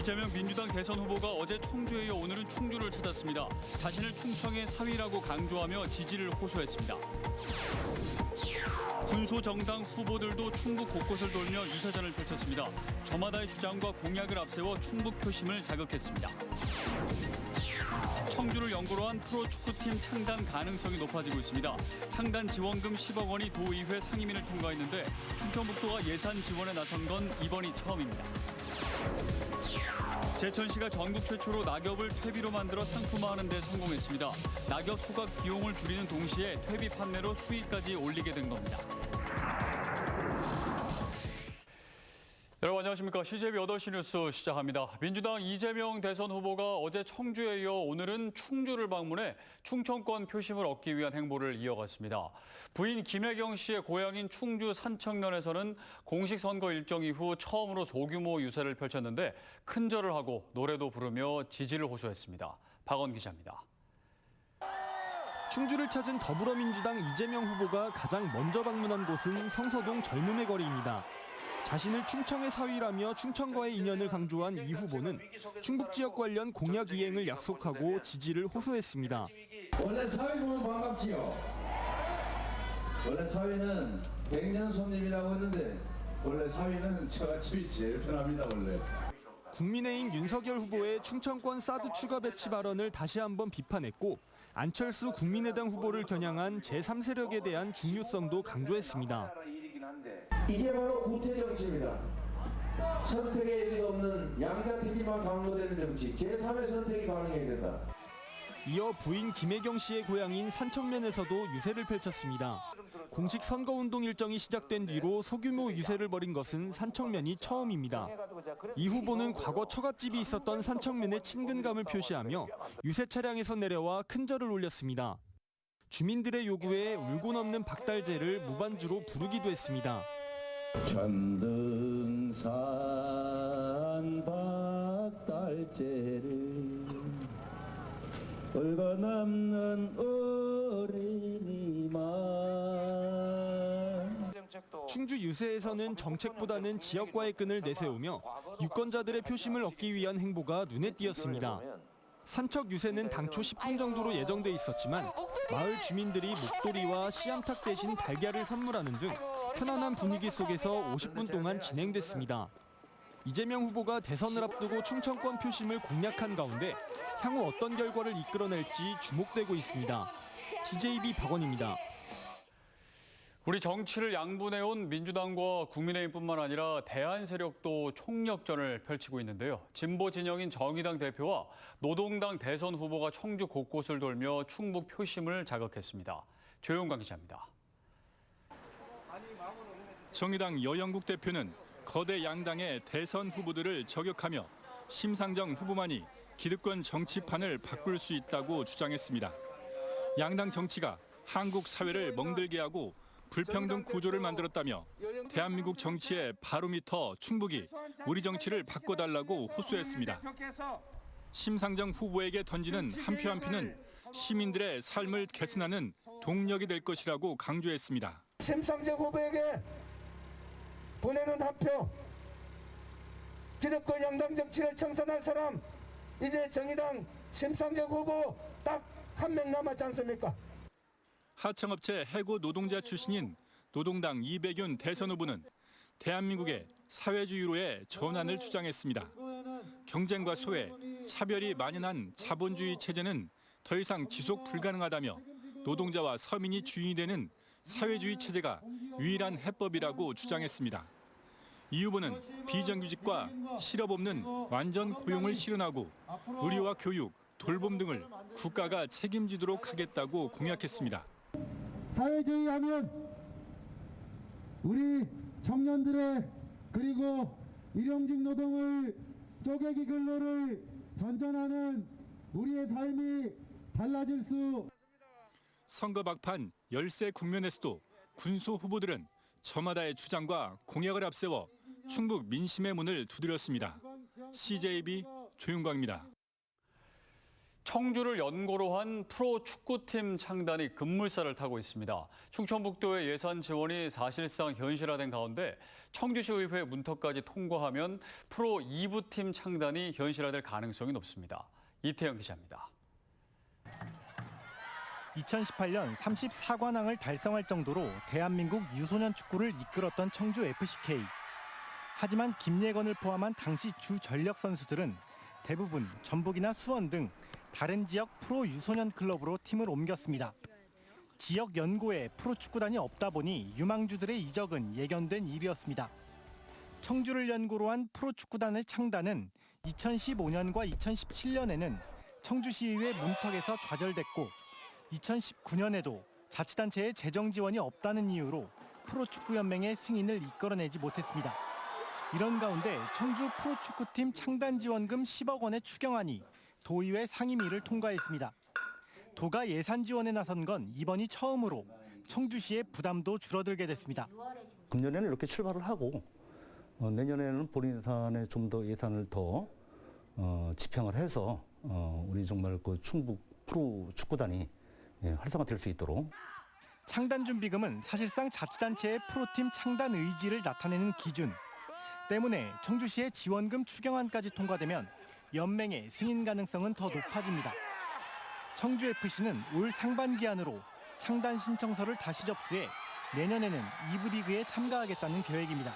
이재명 민주당 대선 후보가 어제 청주에 이어 오늘은 충주를 찾았습니다. 자신을 충청의 사위라고 강조하며 지지를 호소했습니다. 군소정당 후보들도 충북 곳곳을 돌며 유세전을 펼쳤습니다. 저마다의 주장과 공약을 앞세워 충북 표심을 자극했습니다. 청주를 연고로 한 프로축구팀 창단 가능성이 높아지고 있습니다. 창단 지원금 10억 원이 도의회 상임위를 통과했는데 충청북도가 예산 지원에 나선 건 이번이 처음입니다. 제천시가 전국 최초로 낙엽을 퇴비로 만들어 상품화하는 데 성공했습니다. 낙엽 소각 비용을 줄이는 동시에 퇴비 판매로 수익까지 올리게 된 겁니다. 여러분 안녕하십니까. CJB 8시 뉴스 시작합니다. 민주당 이재명 대선 후보가 어제 청주에 이어 오늘은 충주를 방문해 충청권 표심을 얻기 위한 행보를 이어갔습니다. 부인 김혜경 씨의 고향인 충주 산청면에서는 공식 선거 일정 이후 처음으로 소규모 유세를 펼쳤는데 큰절을 하고 노래도 부르며 지지를 호소했습니다. 박원 기자입니다. 충주를 찾은 더불어민주당 이재명 후보가 가장 먼저 방문한 곳은 성서동 젊음의 거리입니다. 자신을 충청의 사위라며 충청과의 인연을 강조한 이 후보는 충북 지역 관련 공약 이행을 약속하고 지지를 호소했습니다. 원래 사위 보면 반갑지요. 원래 사위는 100년 손님이라고 했는데 원래 사위는 저같이 제일 편합니다 원래. 국민의힘 윤석열 후보의 충청권 사드 추가 배치 발언을 다시 한번 비판했고 안철수 국민의당 후보를 겨냥한 제3세력에 대한 중요성도 강조했습니다. 이게 바로 구태 정치입니다. 선택의 여지가 없는 양자택일만 강조되는 정치, 제3의 선택이 가능해야 된다. 이어 부인 김혜경 씨의 고향인 산청면에서도 유세를 펼쳤습니다. 공식 선거운동 일정이 시작된 뒤로 소규모 유세를 벌인 것은 산청면이 처음입니다. 이 후보는 과거 처갓집이 있었던 산청면에 친근감을 표시하며 유세 차량에서 내려와 큰절을 올렸습니다. 주민들의 요구에 울고 넘는 박달재를 무반주로 부르기도 했습니다. 천등산 박달재를 울고 넘는 어린이만. 충주 유세에서는 정책보다는 지역과의 끈을 내세우며 유권자들의 표심을 얻기 위한 행보가 눈에 띄었습니다. 산척 유세는 당초 10분 정도로 예정돼 있었지만 마을 주민들이 목도리와 씨암탉 대신 달걀을 선물하는 등 편안한 분위기 속에서 50분 동안 진행됐습니다. 이재명 후보가 대선을 앞두고 충청권 표심을 공략한 가운데 향후 어떤 결과를 이끌어낼지 주목되고 있습니다. CJB 박원입니다. 우리 정치를 양분해온 민주당과 국민의힘뿐만 아니라 대안 세력도 총력전을 펼치고 있는데요. 진보 진영인 정의당 대표와 노동당 대선 후보가 청주 곳곳을 돌며 충북 표심을 자극했습니다. 조용광 기자입니다. 정의당 여영국 대표는 거대 양당의 대선 후보들을 저격하며 심상정 후보만이 기득권 정치판을 바꿀 수 있다고 주장했습니다. 양당 정치가 한국 사회를 멍들게 하고 불평등 구조를 만들었다며 대한민국 정치의 바로미터 충북이 우리 정치를 바꿔달라고 호소했습니다. 심상정 후보에게 던지는 한 표 한 표는 시민들의 삶을 개선하는 동력이 될 것이라고 강조했습니다. 심상정 후보에게 보내는 한 표, 기득권 양당 정치를 청산할 사람, 이제 정의당 심상정 후보 딱 한 명 남았지 않습니까? 하청업체 해고 노동자 출신인 노동당 이백윤 대선 후보는 대한민국의 사회주의로의 전환을 주장했습니다. 경쟁과 소외, 차별이 만연한 자본주의 체제는 더 이상 지속 불가능하다며 노동자와 서민이 주인이 되는 사회주의 체제가 유일한 해법이라고 주장했습니다. 이 후보는 비정규직과 실업 없는 완전 고용을 실현하고 의료와 교육, 돌봄 등을 국가가 책임지도록 하겠다고 공약했습니다. 사회주의 하면 우리 청년들의 그리고 일용직 노동을 쪼개기 근로를 전전하는 우리의 삶이 달라질 수. 선거 막판 열세 국면에서도 군소 후보들은 저마다의 주장과 공약을 앞세워 충북 민심의 문을 두드렸습니다. CJB 조윤광입니다. 청주를 연고로 한 프로축구팀 창단이 급물살을 타고 있습니다. 충청북도의 예산 지원이 사실상 현실화된 가운데 청주시 의회 문턱까지 통과하면 프로 2부팀 창단이 현실화될 가능성이 높습니다. 이태영 기자입니다. 2018년 34관왕을 달성할 정도로 대한민국 유소년 축구를 이끌었던 청주 FCK. 하지만 김예건을 포함한 당시 주 전력 선수들은 대부분 전북이나 수원 등 다른 지역 프로 유소년 클럽으로 팀을 옮겼습니다. 지역 연고에 프로축구단이 없다 보니 유망주들의 이적은 예견된 일이었습니다. 청주를 연고로 한 프로축구단의 창단은 2015년과 2017년에는 청주시의회 문턱에서 좌절됐고 2019년에도 자치단체의 재정 지원이 없다는 이유로 프로축구연맹의 승인을 이끌어내지 못했습니다. 이런 가운데 청주 프로축구팀 창단지원금 10억 원의 추경안이 도의회 상임위를 통과했습니다. 도가 예산 지원에 나선 건 이번이 처음으로 청주시의 부담도 줄어들게 됐습니다. 금년에는 이렇게 출발을 하고 내년에는 본인 예산에 좀 더 예산을 더 집행을 해서 우리 정말 그 충북 프로축구단이 활성화될 수 있도록. 창단준비금은 사실상 자치단체의 프로팀 창단 의지를 나타내는 기준. 때문에 청주시의 지원금 추경안까지 통과되면 연맹의 승인 가능성은 더 높아집니다. 청주FC는 올 상반기 안으로 창단 신청서를 다시 접수해 내년에는 2부 리그에 참가하겠다는 계획입니다.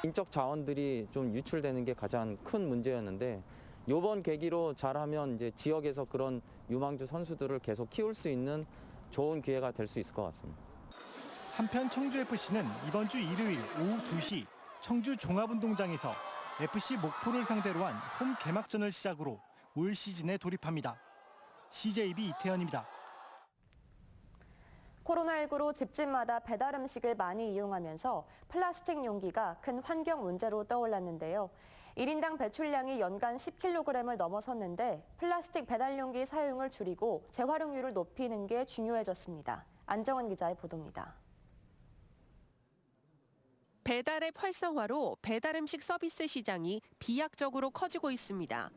인적 자원들이 좀 유출되는 게 가장 큰 문제였는데 이번 계기로 잘하면 이제 지역에서 그런 유망주 선수들을 계속 키울 수 있는 좋은 기회가 될 수 있을 것 같습니다. 한편 청주FC는 이번 주 일요일 오후 2시 청주 종합운동장에서 FC 목포를 상대로 한 홈 개막전을 시작으로 올 시즌에 돌입합니다. CJB 이태현입니다. 코로나19로 집집마다 배달 음식을 많이 이용하면서 플라스틱 용기가 큰 환경 문제로 떠올랐는데요. 1인당 배출량이 연간 10kg을 넘어섰는데 플라스틱 배달 용기 사용을 줄이고 재활용률을 높이는 게 중요해졌습니다. 안정은 기자의 보도입니다. 배달앱 활성화로 배달음식 서비스 시장이 비약적으로 커지고 있습니다.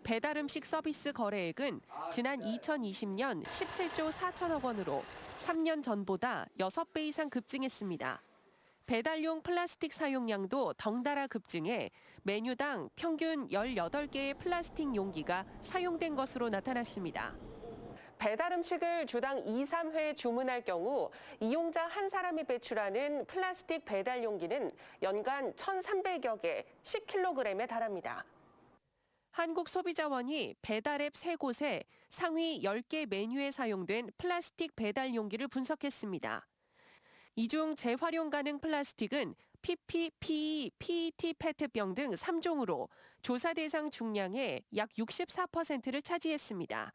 배달음식 서비스 거래액은 지난 2020년 17조 4천억 원으로 3년 전보다 6배 이상 급증했습니다. 배달용 플라스틱 사용량도 덩달아 급증해 메뉴당 평균 18개의 플라스틱 용기가 사용된 것으로 나타났습니다. 배달 음식을 주당 2, 3회 주문할 경우 이용자 한 사람이 배출하는 플라스틱 배달 용기는 연간 1,300여 개, 10kg에 달합니다. 한국소비자원이 배달앱 3곳에 상위 10개 메뉴에 사용된 플라스틱 배달 용기를 분석했습니다. 이 중 재활용 가능 플라스틱은 PP, PE, PET 페트병 등 3종으로 조사 대상 중량의 약 64%를 차지했습니다.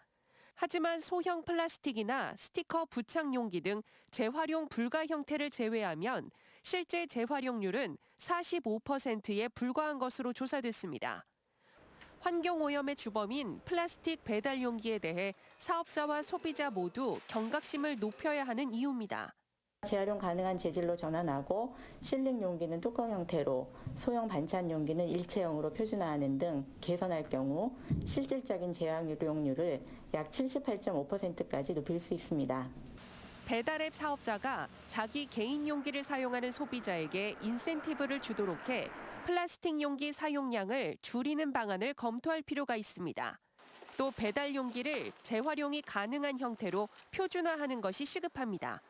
하지만 소형 플라스틱이나 스티커 부착 용기 등 재활용 불가 형태를 제외하면 실제 재활용률은 45%에 불과한 것으로 조사됐습니다. 환경오염의 주범인 플라스틱 배달 용기에 대해 사업자와 소비자 모두 경각심을 높여야 하는 이유입니다. 재활용 가능한 재질로 전환하고 실링 용기는 뚜껑 형태로, 소형 반찬 용기는 일체형으로 표준화하는 등 개선할 경우 실질적인 재활용률을 약 78.5%까지 높일 수 있습니다. 배달앱 사업자가 자기 개인 용기를 사용하는 소비자에게 인센티브를 주도록 해 플라스틱 용기 사용량을 줄이는 방안을 검토할 필요가 있습니다. 또 배달 용기를 재활용이 가능한 형태로 표준화하는 것이 시급합니다.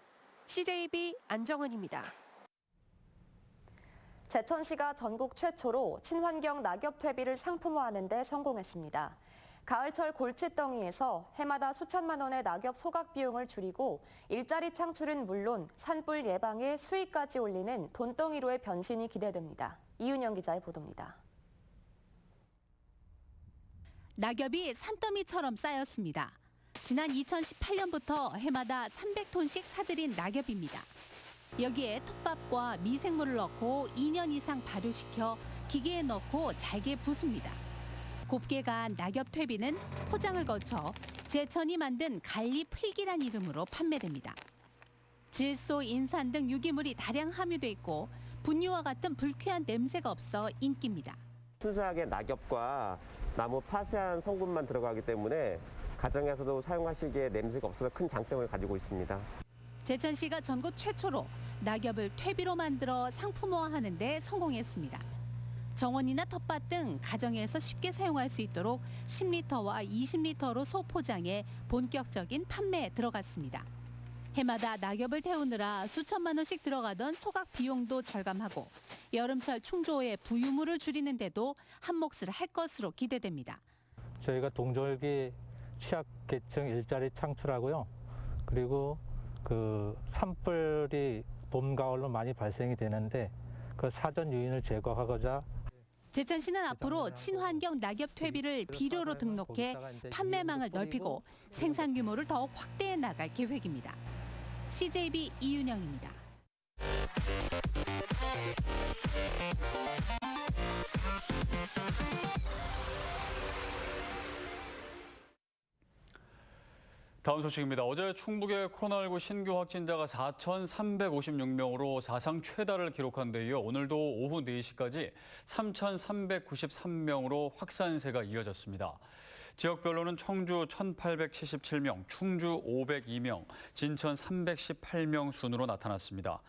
CJB 안정환입니다. 제천시가 전국 최초로 친환경 낙엽 퇴비를 상품화하는 데 성공했습니다. 가을철 골칫덩이에서 해마다 수천만 원의 낙엽 소각 비용을 줄이고 일자리 창출은 물론 산불 예방에 수익까지 올리는 돈덩이로의 변신이 기대됩니다. 이윤영 기자의 보도입니다. 낙엽이 산더미처럼 쌓였습니다. 지난 2018년부터 해마다 300톤씩 사들인 낙엽입니다. 여기에 톱밥과 미생물을 넣고 2년 이상 발효시켜 기계에 넣고 잘게 부숩니다. 곱게 간 낙엽 퇴비는 포장을 거쳐 제천이 만든 갈리 풀기란 이름으로 판매됩니다. 질소, 인산 등 유기물이 다량 함유돼 있고 분유와 같은 불쾌한 냄새가 없어 인기입니다. 순수하게 낙엽과 나무 파쇄한 성분만 들어가기 때문에 가정에서도 사용하시기에 냄새가 없어서 큰 장점을 가지고 있습니다. 제천시가 전국 최초로 낙엽을 퇴비로 만들어 상품화하는 데 성공했습니다. 정원이나 텃밭 등 가정에서 쉽게 사용할 수 있도록 10리터와 20리터로 소포장해 본격적인 판매에 들어갔습니다. 해마다 낙엽을 태우느라 수천만 원씩 들어가던 소각 비용도 절감하고 여름철 충조의 부유물을 줄이는 데도 한몫을 할 것으로 기대됩니다. 저희가 동절기 취약계층 일자리 창출하고요. 그리고 그 산불이 봄, 가을로 많이 발생이 되는데 그 사전 요인을 제거하고자 제천시는 앞으로 친환경 낙엽 퇴비를 비료로 등록해 판매망을 넓히고 생산 규모를 더욱 확대해 나갈 계획입니다. CJB 이윤영입니다. 다음 소식입니다. 어제 충북의 코로나19 신규 확진자가 4,356명으로 사상 최다를 기록한 데 이어 오늘도 오후 4시까지 3,393명으로 확산세가 이어졌습니다. 지역별로는 청주 1,877명, 충주 502명, 진천 318명 순으로 나타났습니다.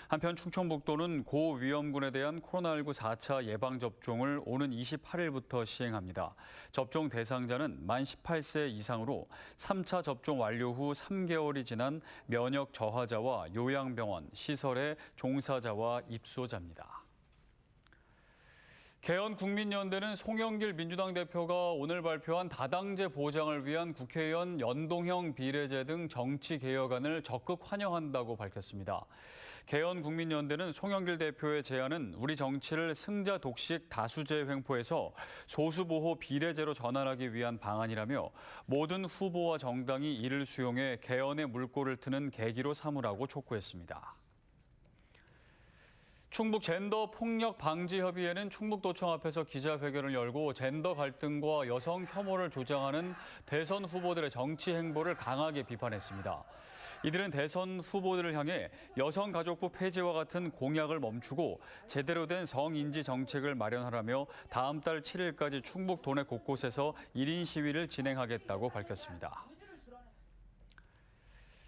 한편 충청북도는 고위험군에 대한 코로나19 4차 예방접종을 오는 28일부터 시행합니다. 접종 대상자는 만 18세 이상으로 3차 접종 완료 후 3개월이 지난 면역 저하자와 요양병원, 시설의 종사자와 입소자입니다. 개헌국민연대는 송영길 민주당 대표가 오늘 발표한 다당제 보장을 위한 국회의원 연동형 비례제 등 정치 개혁안을 적극 환영한다고 밝혔습니다. 개헌국민연대는 송영길 대표의 제안은 우리 정치를 승자 독식 다수제 횡포에서 소수보호 비례제로 전환하기 위한 방안이라며 모든 후보와 정당이 이를 수용해 개헌의 물꼬를 트는 계기로 삼으라고 촉구했습니다. 충북 젠더 폭력 방지 협의회는 충북도청 앞에서 기자회견을 열고 젠더 갈등과 여성 혐오를 조장하는 대선 후보들의 정치 행보를 강하게 비판했습니다. 이들은 대선 후보들을 향해 여성가족부 폐지와 같은 공약을 멈추고 제대로 된 성인지 정책을 마련하라며 다음 달 7일까지 충북 도내 곳곳에서 1인 시위를 진행하겠다고 밝혔습니다.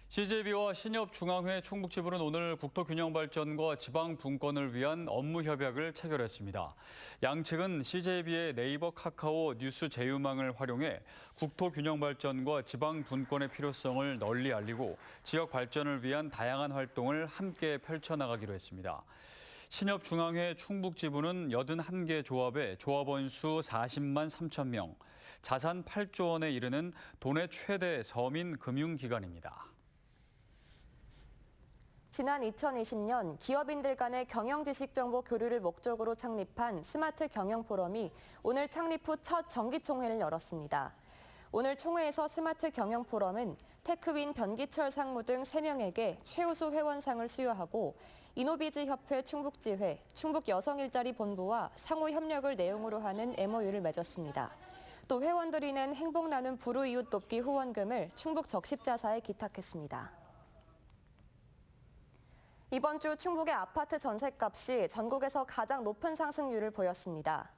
CJB와 신협중앙회 충북지부는 오늘 국토균형발전과 지방분권을 위한 업무협약을 체결했습니다. 양측은 CJB의 네이버, 카카오, 뉴스 제휴망을 활용해 국토균형발전과 지방분권의 필요성을 널리 알리고 지역 발전을 위한 다양한 활동을 함께 펼쳐나가기로 했습니다. 신협중앙회 충북지부는 81개 조합에 조합원 수 40만 3천 명, 자산 8조 원에 이르는 도내 최대 서민 금융기관입니다. 지난 2020년 기업인들 간의 경영 지식 정보 교류를 목적으로 창립한 스마트 경영 포럼이 오늘 창립 후 첫 정기총회를 열었습니다. 오늘 총회에서 스마트 경영 포럼은 테크윈 변기철 상무 등 3명에게 최우수 회원상을 수여하고 이노비즈 협회 충북지회, 충북여성일자리본부와 상호 협력을 내용으로 하는 MOU를 맺었습니다. 또 회원들이 낸 행복 나눔 불우이웃 돕기 후원금을 충북 적십자사에 기탁했습니다. 이번 주 충북의 아파트 전셋값이 전국에서 가장 높은 상승률을 보였습니다.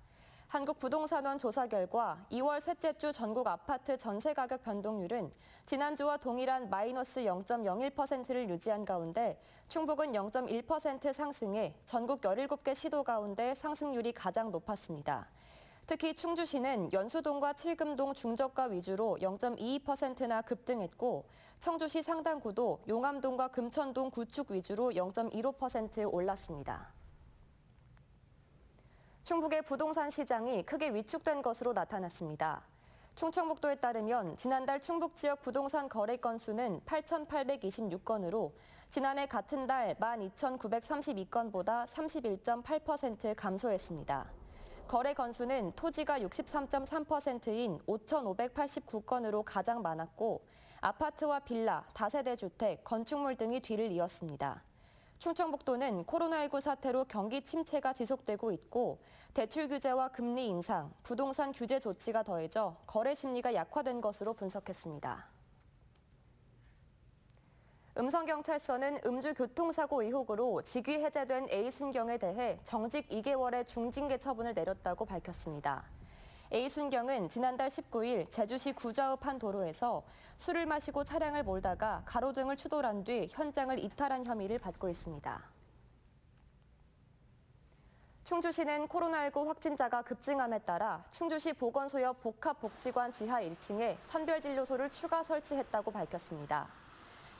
한국부동산원 조사 결과 2월 셋째 주 전국 아파트 전세 가격 변동률은 지난주와 동일한 마이너스 0.01%를 유지한 가운데 충북은 0.1% 상승해 전국 17개 시도 가운데 상승률이 가장 높았습니다. 특히 충주시는 연수동과 칠금동 중저가 위주로 0.22%나 급등했고 청주시 상당구도 용암동과 금천동 구축 위주로 0.15% 올랐습니다. 충북의 부동산 시장이 크게 위축된 것으로 나타났습니다. 충청북도에 따르면 지난달 충북 지역 부동산 거래 건수는 8,826건으로 지난해 같은 달 12,932건보다 31.8% 감소했습니다. 거래 건수는 토지가 63.3%인 5,589건으로 가장 많았고 아파트와 빌라, 다세대 주택, 건축물 등이 뒤를 이었습니다. 충청북도는 코로나19 사태로 경기 침체가 지속되고 있고 대출 규제와 금리 인상, 부동산 규제 조치가 더해져 거래 심리가 약화된 것으로 분석했습니다. 음성경찰서는 음주교통사고 의혹으로 직위 해제된 A순경에 대해 정직 2개월의 중징계 처분을 내렸다고 밝혔습니다. A순경은 지난달 19일 제주시 구좌읍 한 도로에서 술을 마시고 차량을 몰다가 가로등을 추돌한 뒤 현장을 이탈한 혐의를 받고 있습니다. 충주시는 코로나19 확진자가 급증함에 따라 충주시 보건소 옆 복합복지관 지하 1층에 선별진료소를 추가 설치했다고 밝혔습니다.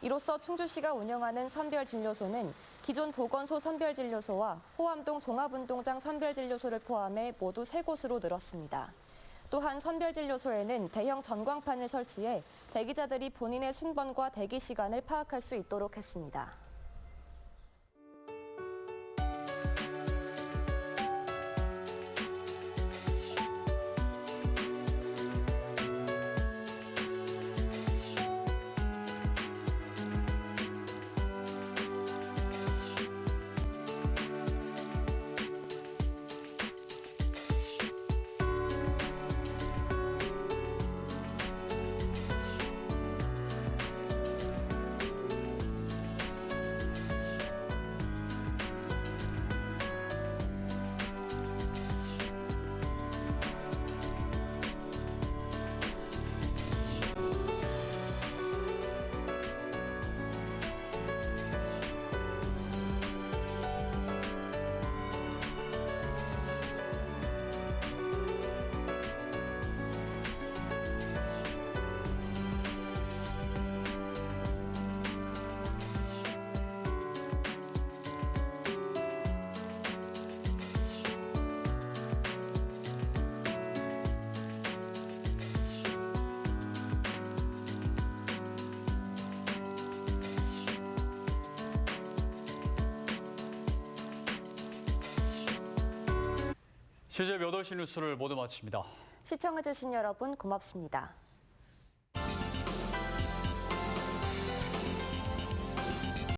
이로써 충주시가 운영하는 선별진료소는 기존 보건소 선별진료소와 호암동 종합운동장 선별진료소를 포함해 모두 3곳으로 늘었습니다. 또한 선별진료소에는 대형 전광판을 설치해 대기자들이 본인의 순번과 대기 시간을 파악할 수 있도록 했습니다. CJ 8시 뉴스를 모두 마칩니다. 시청해주신 여러분 고맙습니다.